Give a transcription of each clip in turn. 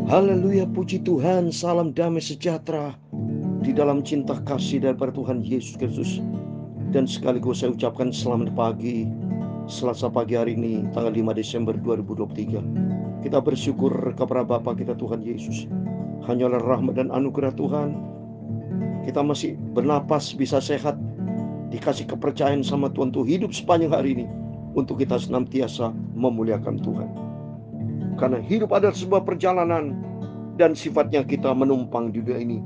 Haleluya, puji Tuhan, salam damai sejahtera di dalam cinta kasih daripada Tuhan Yesus Kristus. Dan sekaligus saya ucapkan selamat pagi, Selasa pagi hari ini, tanggal 5 Desember 2023. Kita bersyukur kepada Bapa kita Tuhan Yesus. Hanyalah rahmat dan anugerah Tuhan, kita masih bernapas, bisa sehat, dikasih kepercayaan sama Tuhan untuk hidup sepanjang hari ini, untuk kita senantiasa memuliakan Tuhan. Karena hidup adalah sebuah perjalanan, dan sifatnya kita menumpang di dunia ini.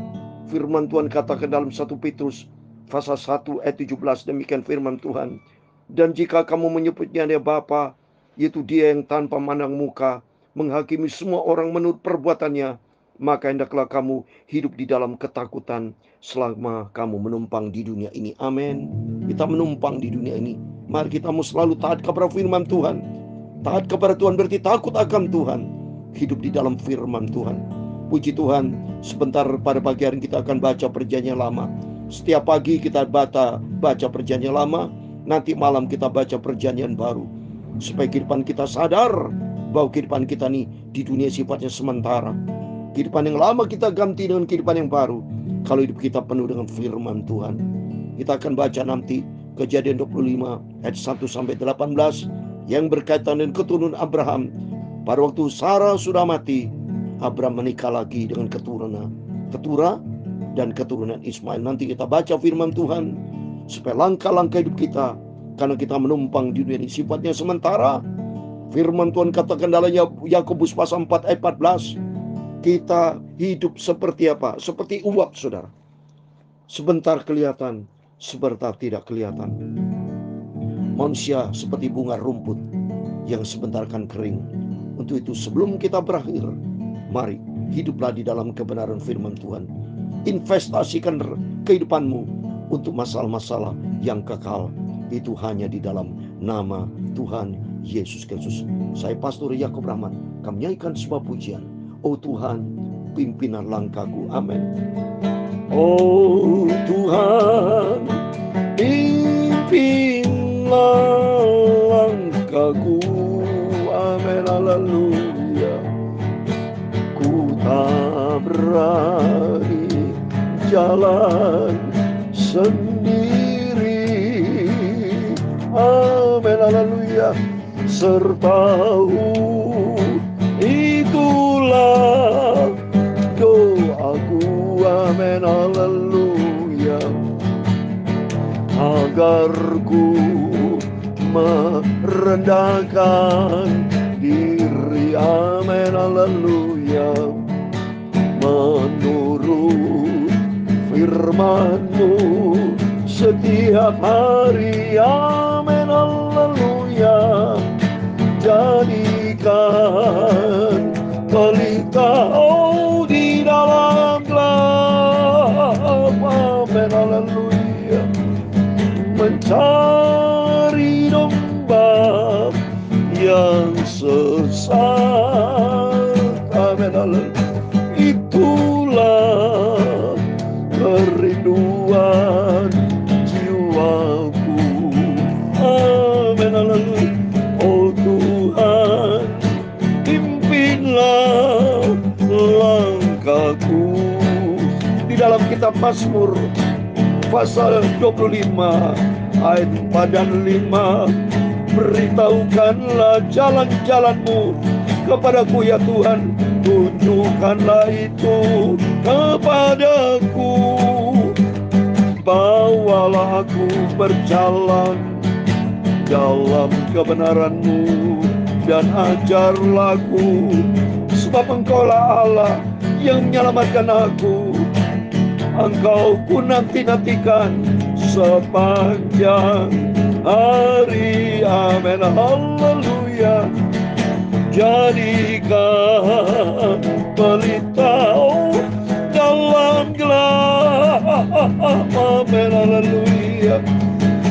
Firman Tuhan katakan dalam 1 Petrus pasal 1 ayat 17, demikian firman Tuhan. Dan jika kamu menyebutnya dia Bapa, yaitu Dia yang tanpa mandang muka menghakimi semua orang menurut perbuatannya, maka hendaklah kamu hidup di dalam ketakutan selama kamu menumpang di dunia ini. Amin. Kita menumpang di dunia ini, mari kita mau selalu taat kepada firman Tuhan. Taat kepada Tuhan berarti takut akan Tuhan, hidup di dalam firman Tuhan. Puji Tuhan, sebentar pada pagi hari kita akan baca perjanjian lama. Setiap pagi kita baca perjanjian lama, nanti malam kita baca perjanjian baru. Supaya kehidupan kita sadar bahwa kehidupan kita nih di dunia sifatnya sementara. Kehidupan yang lama kita ganti dengan kehidupan yang baru kalau hidup kita penuh dengan firman Tuhan. Kita akan baca nanti Kejadian 25 ayat 1 sampai 18 yang berkaitan dengan keturunan Abraham. Pada waktu Sarah sudah mati, Abraham menikah lagi dengan Keturah dan keturunan Ismail. Nanti kita baca firman Tuhan supaya langkah-langkah hidup kita, karena kita menumpang di dunia ini sifatnya sementara. Firman Tuhan katakan dalam Yakobus pasal 4 ayat 14, kita hidup seperti apa? Seperti uap, saudara. Sebentar kelihatan, sebentar tidak kelihatan. Manusia seperti bunga rumput yang sebentar akan kering. Untuk itu sebelum kita berakhir, mari hiduplah di dalam kebenaran firman Tuhan. Investasikan kehidupanmu untuk masalah-masalah yang kekal. Itu hanya di dalam nama Tuhan Yesus Kristus. Saya Pastor Yakub Rahmat, kami nyanyikan sebuah pujian. Oh Tuhan, pimpinan langkahku. Amin. Oh Tuhan, pimpinlah langkahku. Amin, haleluya. Ku tak berani jalan sendiri. Amin, haleluya. Sertamu itulah doaku. Amin, haleluya. Agar ku merendahkan diri. Amin, haleluya. Menurut firman-Mu setiap hari. Amin, haleluya. Jadikan pelita di dalam gelap. Amin, haleluya. Mencari domba yang sesat. Amin, haleluya. Itulah kerinduan jiwaku. Amin, haleluya. Oh Tuhan, pimpinlah langkahku. Di dalam kitab Mazmur pasal 25 ayat 4 dan 5, beritahukanlah jalan-jalan-Mu kepadaku ya Tuhan, tunjukkanlah itu kepadaku. Bawalah aku berjalan dalam kebenaran-Mu dan ajarlah aku, sebab Engkaulah Allah yang menyelamatkan aku. Engkau ku nanti-nantikan sepanjang hari. Amin, haleluya. Jadikan pelita dalam gelap. Amin, haleluya.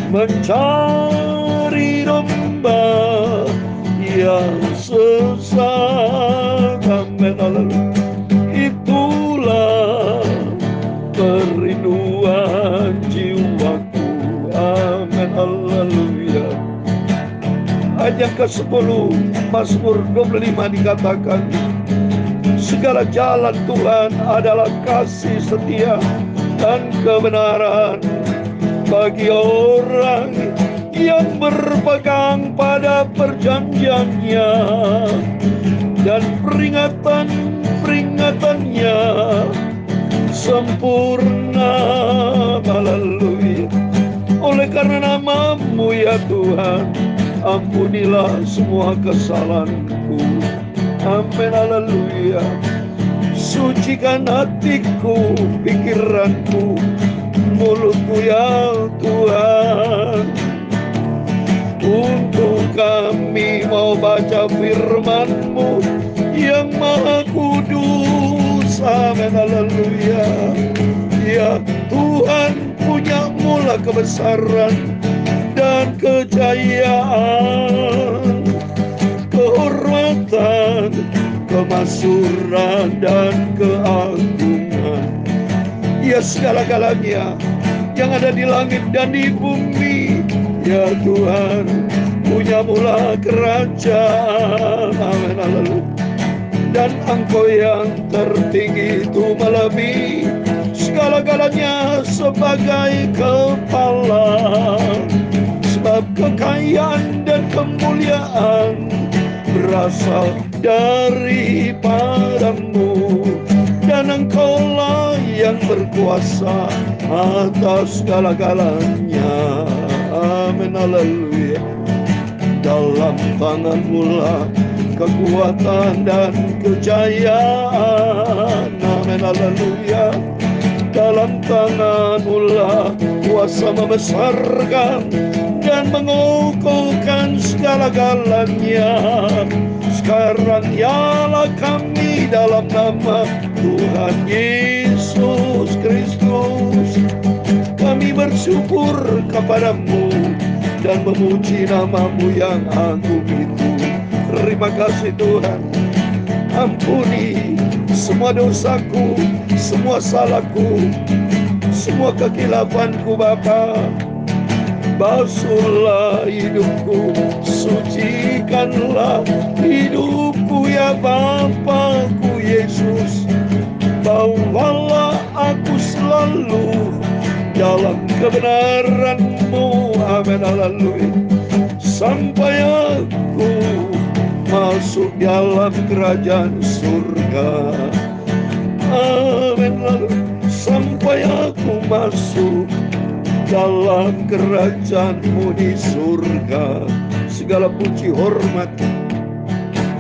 Mencari domba yang sesat. Amin, haleluya. Itulah kerinduan jiwaku. Amin, haleluya. Ayat yang ke-10 Mazmur 25 dikatakan, Segala jalan Tuhan adalah kasih setia dan kebenaran bagi orang yang berpegang pada perjanjiannya dan peringatan-peringatannya sempurna. Haleluya. Oleh karena nama-Mu ya Tuhan, ampunilah semua kesalahanku. Amin. Haleluya. Sucikan hatiku, pikiranku, mulutku ya Tuhan. Untuk kami mau baca firman-Mu yang maha kudus. Amin. Haleluya. Ya Tuhan, punya mula kebesaran dan kejayaan, kehormatan, kemakmuran dan keagungan. Ya segala-galanya yang ada di langit dan di bumi, ya Tuhan, punya mula kerajaan. Amin. Haleluya. Dan Engkau yang tertinggi itu melebihi segala-galanya sebagai kepala. Sebab kekayaan dan kemuliaan berasal daripada-Mu, dan Engkaulah yang berkuasa atas segala-galanya. Amin. Haleluya. Dalam tangan-Mu lah kekuatan dan kejayaan. Amin. Haleluya. Dalam tangan-Mu lah kuasa membesarkan dan mengukuhkan segala-galanya. Sekarang nyala kami dalam nama Tuhan Yesus Kristus. Kami bersyukur kepada-Mu dan memuji nama-Mu yang agung itu. Terima kasih Tuhan. Ampuni semua dosaku, semua salahku, semua kekilafanku Bapa. Basuhlah hidupku, sucikanlah hidupku ya Bapa-Ku Yesus. Bawalah aku selalu dalam kebenaran-Mu. Amin. Haleluya. Sampai aku masuk dalam kerajaan surga. Amin. Sampai aku masuk dalam kerajaan-Mu di surga. Segala puji, hormat,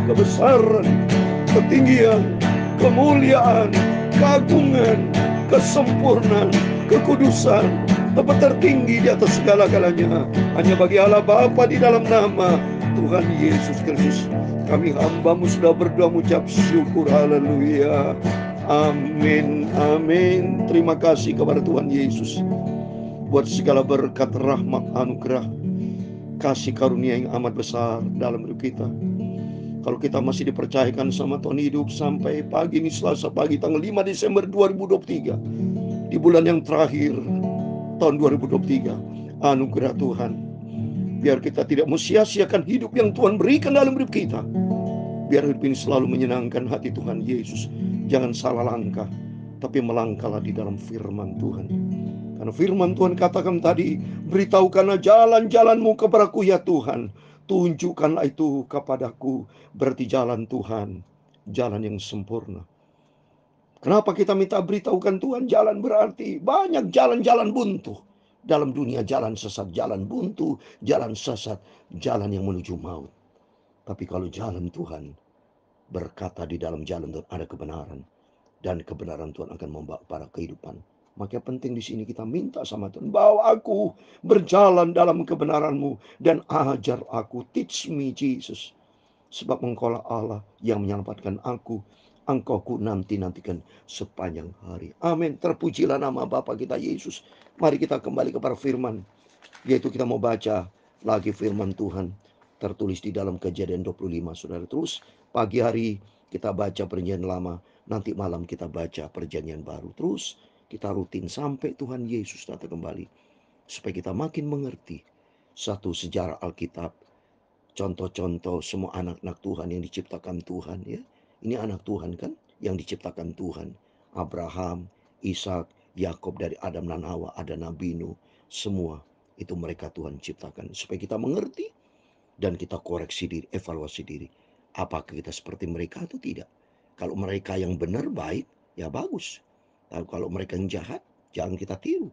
kebesaran, ketinggian, kemuliaan, keagungan, kesempurnaan, kekudusan, tempat tertinggi di atas segala-galanya hanya bagi Allah Bapa di dalam nama Tuhan Yesus Kristus. Kami hamba-Mu sudah berdoa mengucap syukur. Haleluya. Amin. Amin. Terima kasih kepada Tuhan Yesus buat segala berkat, rahmat, anugerah, kasih karunia yang amat besar dalam hidup kita. Kalau kita masih dipercayakan sama Tuhan hidup sampai pagi ini, Selasa pagi tanggal 5 Desember 2023, di bulan yang terakhir tahun 2023, anugerah Tuhan, biar kita tidak sia-siakan hidup yang Tuhan berikan dalam hidup kita. Biar hidup ini selalu menyenangkan hati Tuhan Yesus. Jangan salah langkah, tapi melangkahlah di dalam firman Tuhan. Karena firman Tuhan katakan tadi, beritahukanlah jalan-jalan-Mu kepadaku ya Tuhan. Tunjukkanlah itu kepadaku. Berarti jalan Tuhan, jalan yang sempurna. Kenapa kita minta beritahukan Tuhan jalan? Berarti banyak jalan-jalan buntu dalam dunia. Jalan sesat, jalan buntu, jalan sesat, jalan yang menuju maut. Tapi kalau jalan Tuhan berkata di dalam jalan Tuhan ada kebenaran, dan kebenaran Tuhan akan membawa pada kehidupan. Maka penting di sini kita minta sama Tuhan, bawa aku berjalan dalam kebenaran-Mu dan ajar aku. Teach me Jesus. Sebab Engkaulah Allah yang menyelamatkan aku. Engkau ku nantikan sepanjang hari. Amin. Terpujilah nama Bapa kita Yesus. Mari kita kembali kepada firman, yaitu kita mau baca lagi firman Tuhan tertulis di dalam Kejadian 25. Saudara, terus pagi hari kita baca perjanjian lama, nanti malam kita baca perjanjian baru. Terus kita rutin sampai Tuhan Yesus datang kembali, supaya kita makin mengerti satu sejarah Alkitab, contoh-contoh semua anak-anak Tuhan yang diciptakan Tuhan, ya, Ini anak Tuhan kan, yang diciptakan Tuhan. Abraham, Ishak, Yakub dari Adam dan Hawa, ada Nabi Nuh, semua itu mereka Tuhan ciptakan. Supaya kita mengerti dan kita koreksi diri, evaluasi diri. Apakah kita seperti mereka atau tidak? Kalau mereka yang benar, baik, ya bagus. Kalau mereka yang jahat, jangan kita tiru.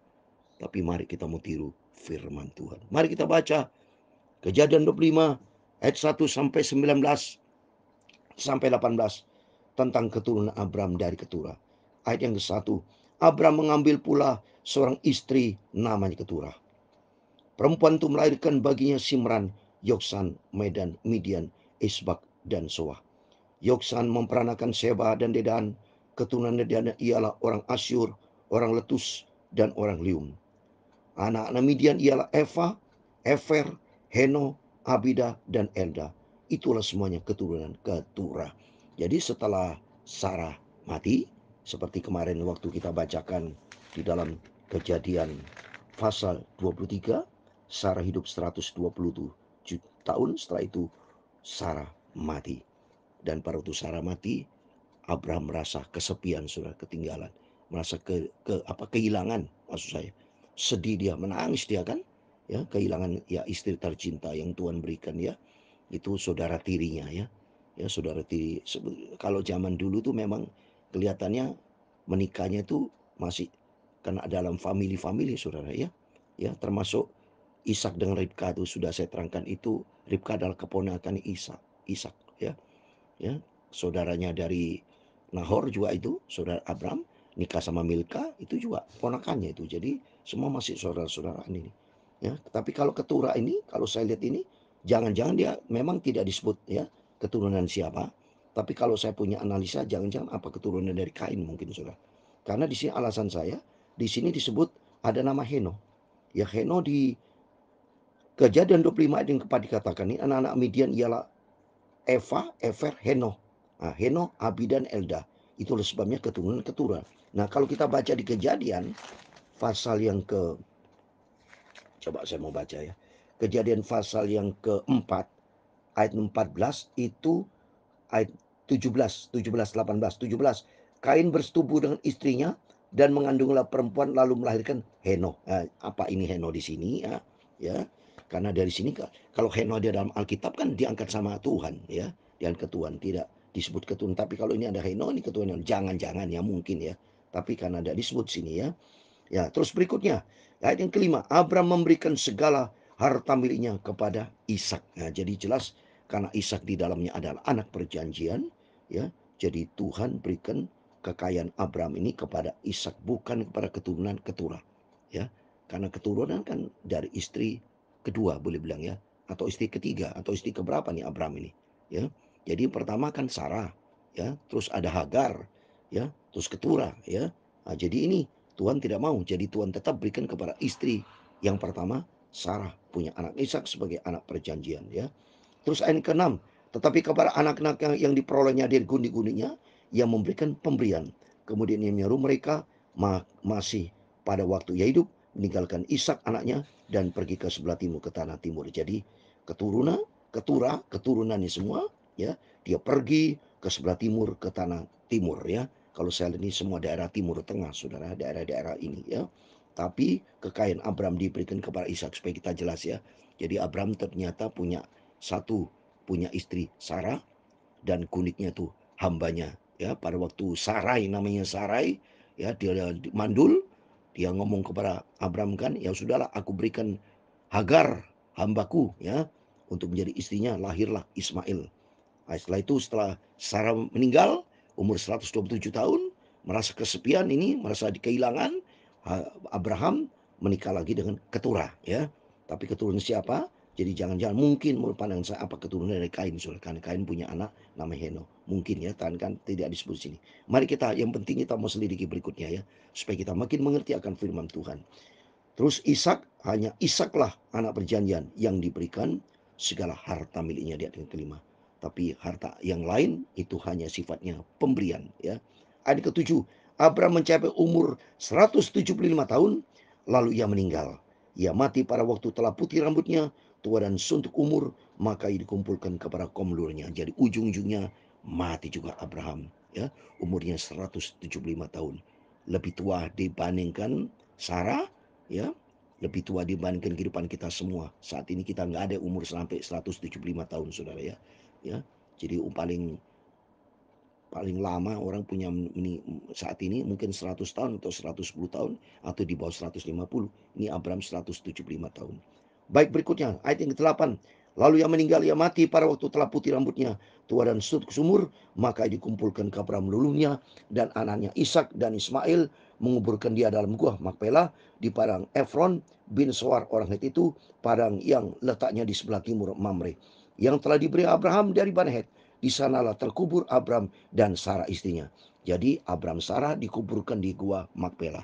Tapi mari kita mau tiru firman Tuhan. Mari kita baca Kejadian 25 ayat 1 sampai 19 sampai 18 tentang keturunan Abram dari Keturah. Ayat yang ke-1, Abram mengambil pula seorang istri namanya Keturah. Perempuan itu melahirkan baginya Simran, Yoksan, Medan, Midian, Isbak, dan Soah. Yoksan memperanakan Seba dan Dedan. Keturunan Dedan ialah orang Asyur, orang Letus, dan orang Lium. Anak-anak Midian ialah Eva, Efer, Heno, Abida, dan Elda. Itulah semuanya keturunan Keturah. Jadi setelah Sarah mati, seperti kemarin waktu kita bacakan di dalam Kejadian pasal 23, Sarah hidup 127 tahun, setelah itu Sarah mati. Dan pada waktu Sarah mati, Abraham merasa kesepian, sudah ketinggalan, merasa kehilangan, maksud saya. Sedih dia, menangis dia kan, ya kehilangan ya istri tercinta yang Tuhan berikan ya, itu saudara tirinya ya, ya saudara tiri. Kalau zaman dulu tuh memang kelihatannya menikahnya itu masih karena dalam family saudara ya, ya termasuk Ishak dengan Ribka itu sudah saya terangkan itu. Ribka adalah keponakan Ishak ya, ya saudaranya dari Nahor juga itu, saudara Abram nikah sama Milka itu juga ponakannya itu. Jadi semua masih saudara-saudaraan ini. Ya, tapi kalau Keturah ini, kalau saya lihat ini, jangan-jangan dia memang tidak disebut ya keturunan siapa. Tapi kalau saya punya analisa, jangan-jangan apa keturunan dari Kain mungkin saudara. Karena di sini alasan saya, di sini disebut ada nama Heno. Ya Heno di Kejadian 25 ayat yang keempat dikatakan ini anak-anak Midian ialah Eva, Efer, Heno. Nah, Heno, Abi, dan Elda. Itulah sebabnya keturunan Keturah. Nah, kalau kita baca di Kejadian pasal yang coba saya mau baca ya. Kejadian pasal yang keempat, ayat 14 itu ayat 17, 17, 18, 17. Kain bersetubuh dengan istrinya dan mengandunglah perempuan lalu melahirkan Heno. Nah, apa ini Heno di sini ya? Ya, karena dari sini kalau Heno dia dalam Alkitab kan diangkat sama Tuhan ya, diangkat Tuhan, tidak disebut keturunan. Tapi kalau ini ada Heno ini keturunan, jangan-jangan ya mungkin ya. Tapi karena ada disebut sini ya. Ya, terus berikutnya ayat yang kelima, Abram memberikan segala harta miliknya kepada Ishak. Nah, jadi jelas karena Ishak di dalamnya adalah anak perjanjian, ya. Jadi Tuhan berikan kekayaan Abram ini kepada Ishak, bukan kepada keturunan Keturah, ya. Karena keturunan kan dari istri kedua boleh bilang ya, atau istri ketiga atau istri keberapa nih Abram ini, ya. Jadi pertama kan Sarah, ya, terus ada Hagar, ya, terus Keturah, ya. Nah, jadi ini Tuhan tidak mau, jadi Tuhan tetap berikan kepada istri yang pertama, Sarah punya anak Ishak sebagai anak perjanjian ya. Terus ayat ke-6, tetapi kepada anak-anak yang diperolehnya dari gundi-gundinya, yang memberikan pemberian. Kemudian ia menyeru mereka masih pada waktu ia hidup, meninggalkan Ishak anaknya dan pergi ke sebelah timur, ke tanah timur. Jadi keturunannya semua ya, dia pergi ke sebelah timur, ke tanah timur ya. Kalau saya lihat ini semua daerah timur tengah, saudara, daerah-daerah ini ya. Tapi kekayaan Abram diberikan kepada Ishak, supaya kita jelas ya. Jadi Abram ternyata punya istri Sarah, dan kuniknya tuh hambanya ya. Pada waktu Sarai, namanya Sarai ya, dia mandul, dia ngomong kepada Abram kan, ya sudahlah aku berikan Hagar hambaku ya untuk menjadi istrinya, lahirlah Ismail. Nah, setelah Sarah meninggal umur 127 tahun, merasa kesepian ini, merasa kehilangan, Abraham menikah lagi dengan Keturah ya. Tapi keturunan siapa? Jadi jangan-jangan mungkin menurut pandangan saya apa keturunan dari Kain, karena Kain punya anak namanya Heno. Mungkin ya, kan tidak disebut sini. Mari kita, yang penting kita mau selidiki berikutnya ya, supaya kita makin mengerti akan firman Tuhan. Terus hanya Ishaklah anak perjanjian yang diberikan segala harta miliknya di ayat yang kelima. Tapi harta yang lain itu hanya sifatnya pemberian ya. Ayat ke-7, Abraham mencapai umur 175 tahun lalu ia meninggal. Ia mati pada waktu telah putih rambutnya, tua dan suntuk umur, maka ia dikumpulkan kepada kaum leluhurnya. Jadi ujung-ujungnya mati juga Abraham, ya. Umurnya 175 tahun. Lebih tua dibandingkan Sarah, ya. Lebih tua dibandingkan kehidupan kita semua. Saat ini kita nggak ada umur sampai 175 tahun, saudara, ya. Ya. Jadi paling lama orang punya ini saat ini mungkin 100 tahun atau 110 tahun atau di bawah 150. Ini Abraham 175 tahun. Baik, berikutnya ayat yang ke-8. Lalu ia meninggal, ia mati pada waktu telah putih rambutnya, tua dan sumur, maka dikumpulkan ke Abraham lulunya dan anaknya Ishak dan Ismail, menguburkan dia dalam gua Makpela di padang Efron bin Soar orang Het itu, padang yang letaknya di sebelah timur Mamre, yang telah diberi Abraham dari Bani Het. Di sanalah terkubur Abraham dan Sarah istrinya. Jadi Abraham Sarah dikuburkan di gua Makpela.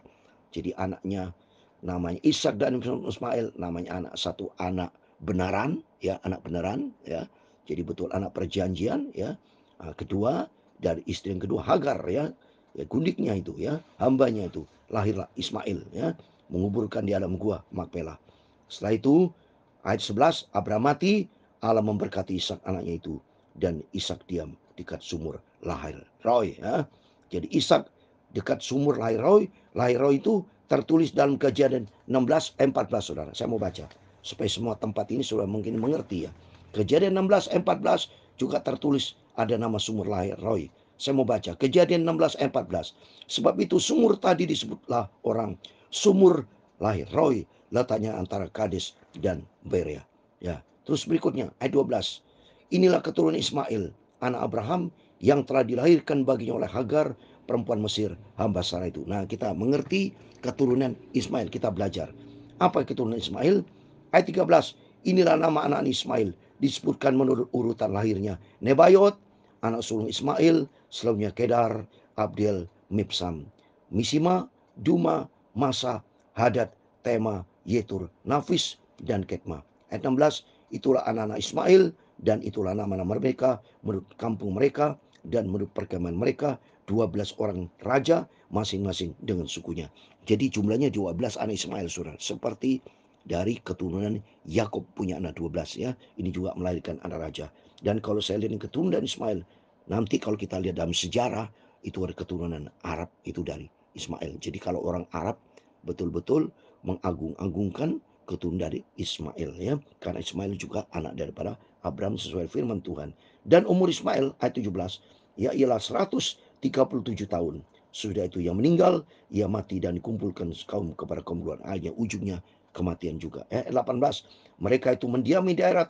Jadi anaknya namanya Ishak dan Ismail, namanya satu anak benaran, ya, anak benaran, ya. Jadi betul anak perjanjian, ya. Kedua dari istri yang kedua Hagar, ya, gundiknya itu, ya, hambanya itu, lahirlah Ismail, ya, menguburkan di dalam gua Makpela. Setelah itu ayat 11, Abraham mati, Allah memberkati Ishak anaknya itu, dan Ishak diam dekat sumur lahir Roy, ya. Jadi Ishak dekat sumur lahir Roy. Lahir Roy itu tertulis dalam Kejadian 16 ayat 14, saudara. Saya mau baca supaya semua tempat ini sudah mungkin mengerti, ya. Kejadian 16 ayat 14 juga tertulis ada nama sumur lahir Roy. Saya mau baca Kejadian 16 ayat 14. Sebab itu sumur tadi disebutlah orang sumur lahir Roy, letaknya antara Kades dan Berea. Ya, terus berikutnya ayat 12. Inilah keturunan Ismail, anak Abraham, yang telah dilahirkan baginya oleh Hagar, perempuan Mesir, hamba Sarah itu. Nah, kita mengerti keturunan Ismail, kita belajar. Apa keturunan Ismail? Ayat 13. Inilah nama anak Ismail, disebutkan menurut urutan lahirnya. Nebayot, anak sulung Ismail, selanjutnya Kedar, Abdel, Mibsam, Misima, Duma, Masa, Hadad, Tema, Yetur, Nafis, dan Ketma. Ayat 16. Itulah anak-anak Ismail, dan itulah nama-nama mereka menurut kampung mereka dan menurut perkemahan mereka, 12 orang raja masing-masing dengan sukunya. Jadi jumlahnya 12 anak Ismail, saudara. Seperti dari keturunan Yakub punya anak 12, ya. Ini juga melahirkan anak raja. Dan kalau saya lihat keturunan Ismail, nanti kalau kita lihat dalam sejarah, itu ada keturunan Arab itu dari Ismail. Jadi kalau orang Arab betul-betul mengagung-agungkan keturunan dari Ismail, ya. Karena Ismail juga anak daripada Abraham sesuai firman Tuhan. Dan umur Ismail ayat 17, ya ialah 137 tahun. Sudah itu ia meninggal, ia mati dan dikumpulkan kaum kepada kaum luar. Ayatnya ujungnya kematian juga. 18, mereka itu mendiami daerah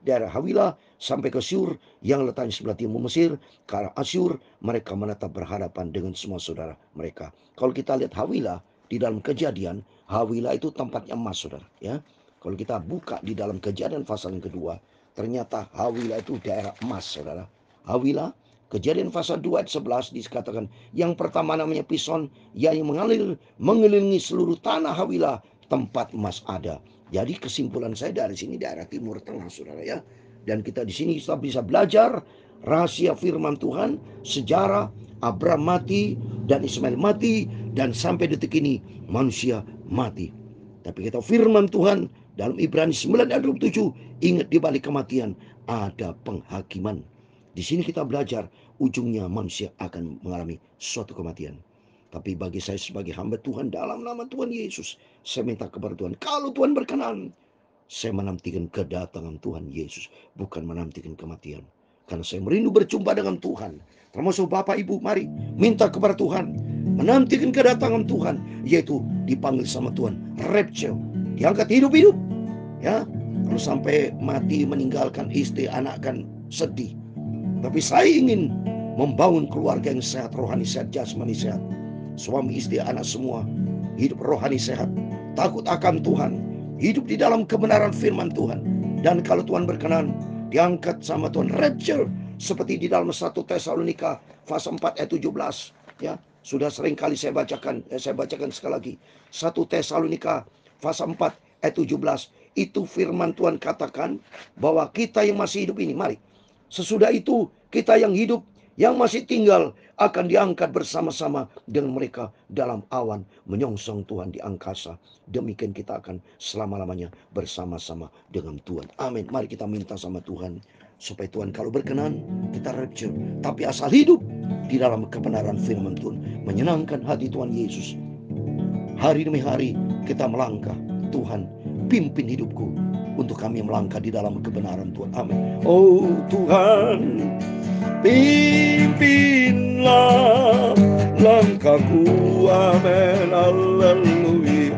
daerah Hawilah sampai ke Syur yang letaknya sebelah timur Mesir, ke arah Asyur. Mereka menetap berhadapan dengan semua saudara mereka. Kalau kita lihat Hawilah di dalam Kejadian, Hawilah itu tempatnya emas, saudara, ya. Kalau kita buka di dalam Kejadian pasal yang kedua, ternyata Hawilah itu daerah emas, saudara. Hawilah, Kejadian pasal 2 ayat 11 dikatakan, yang pertama namanya Pison, yang mengelilingi seluruh tanah Hawilah, tempat emas ada. Jadi kesimpulan saya dari sini daerah Timur Tengah, saudara, ya. Dan kita di sini kita bisa belajar rahasia firman Tuhan, sejarah Abraham mati dan Ismail mati, dan sampai detik ini manusia mati. Tapi kita firman Tuhan dalam Ibrani 9 ayat 27, ingat di balik kematian ada penghakiman. Di sini kita belajar ujungnya manusia akan mengalami suatu kematian. Tapi bagi saya sebagai hamba Tuhan dalam nama Tuhan Yesus, saya minta kepada Tuhan, kalau Tuhan berkenan, saya menantikan kedatangan Tuhan Yesus, bukan menantikan kematian. Karena saya merindu berjumpa dengan Tuhan. Termasuk Bapak Ibu, mari minta kepada Tuhan, menantikan kedatangan Tuhan, yaitu dipanggil sama Tuhan, rapture, diangkat hidup-hidup, ya. Kalau sampai mati meninggalkan istri anak kan sedih. Tapi saya ingin membangun keluarga yang sehat, rohani sehat, jasmani sehat. Suami istri anak semua hidup rohani sehat, takut akan Tuhan, hidup di dalam kebenaran firman Tuhan. Dan kalau Tuhan berkenan, diangkat sama Tuhan, rapture, seperti di dalam 1 Tesalonika pasal 4 ayat 17, ya. Sudah sering kali saya bacakan sekali lagi. 1 Tesalonika pasal 4 ayat 17, itu firman Tuhan katakan bahwa kita yang masih hidup ini, mari, sesudah itu kita yang hidup, yang masih tinggal, akan diangkat bersama-sama dengan mereka dalam awan menyongsong Tuhan di angkasa. Demikian kita akan selama-lamanya bersama-sama dengan Tuhan. Amin. Mari kita minta sama Tuhan. Supaya Tuhan kalau berkenan kita rapture. Tapi asal hidup di dalam kebenaran firman Tuhan, menyenangkan hati Tuhan Yesus. Hari demi hari kita melangkah. Tuhan, pimpin hidupku untuk kami melangkah di dalam kebenaran Tuhan. Amin. Oh Tuhan, pimpinlah langkahku. Amin. Haleluya.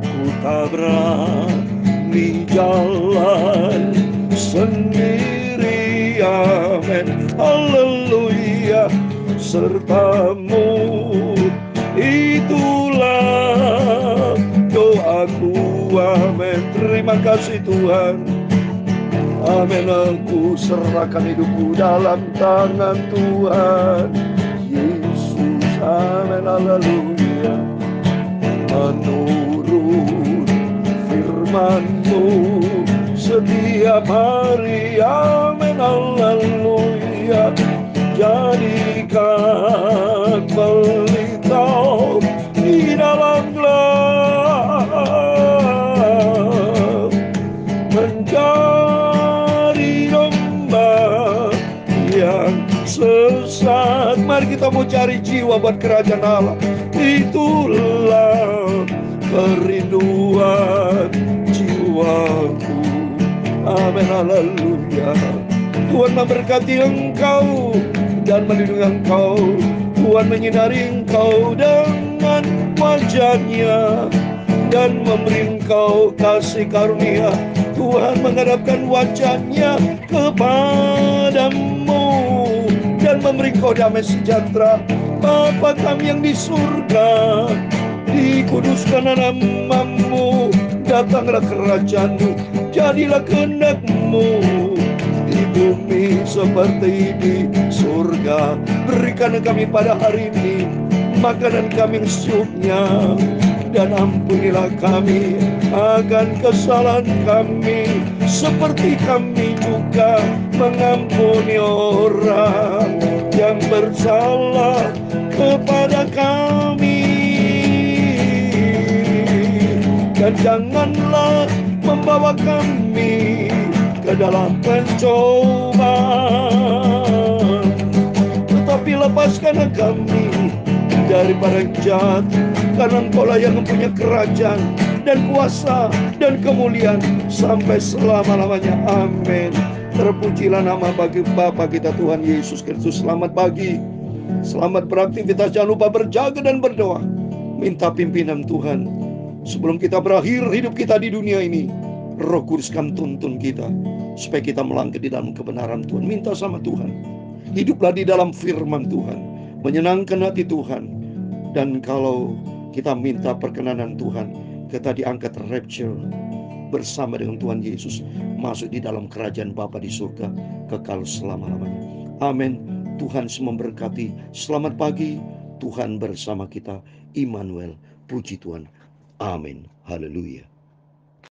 Ku tak berani jalan sendiri. Amin. Haleluya. Sertamu itulah doaku. Amin. Terima kasih Tuhan. Amin. Aku serahkan hidupku dalam tangan Tuhan Yesus. Amin. Haleluya. Menurut firman-Mu setiap hari. Amin. Haleluya. Jadikan pelita di dalam gelap, mencari domba yang sesat. Mari kita mau cari jiwa buat kerajaan Allah. Itulah kerinduan jiwaku. Amin. Haleluya. Tuhan memberkati engkau dan melindungi engkau. Tuhan menyinari engkau dengan wajah-Nya dan memberi engkau kasih karunia. Tuhan menghadapkan wajah-Nya kepadamu dan memberi engkau damai sejahtera. Bapa kami yang di surga, dikuduskan nama-Mu, datanglah kerajaan-Mu, jadilah kehendak-Mu di bumi seperti di surga. Berikan kami pada hari ini makanan kami yang secukupnya, dan ampunilah kami akan kesalahan kami, seperti kami juga mengampuni orang yang bersalah kepada kami. Dan janganlah membawa kami ke dalam pencobaan, tetapi lepaskanlah kami daripada yang jahat, karena Engkau-lah yang mempunyai kerajaan dan kuasa dan kemuliaan sampai selama-lamanya. Amin. Terpujilah nama bagi Bapa kita Tuhan Yesus Kristus. Selamat pagi, selamat beraktivitas. Jangan lupa berjaga dan berdoa. Minta pimpinan Tuhan sebelum kita berakhir hidup kita di dunia ini. Roh Kudus kan tuntun kita supaya kita melangkah di dalam kebenaran Tuhan. Minta sama Tuhan, hiduplah di dalam firman Tuhan, menyenangkan hati Tuhan. Dan kalau kita minta perkenanan Tuhan, kita diangkat rapture bersama dengan Tuhan Yesus, masuk di dalam kerajaan Bapa di surga kekal selama-lamanya. Amin. Tuhan memberkati. Selamat pagi. Tuhan bersama kita. Immanuel. Puji Tuhan. Amin. Haleluya.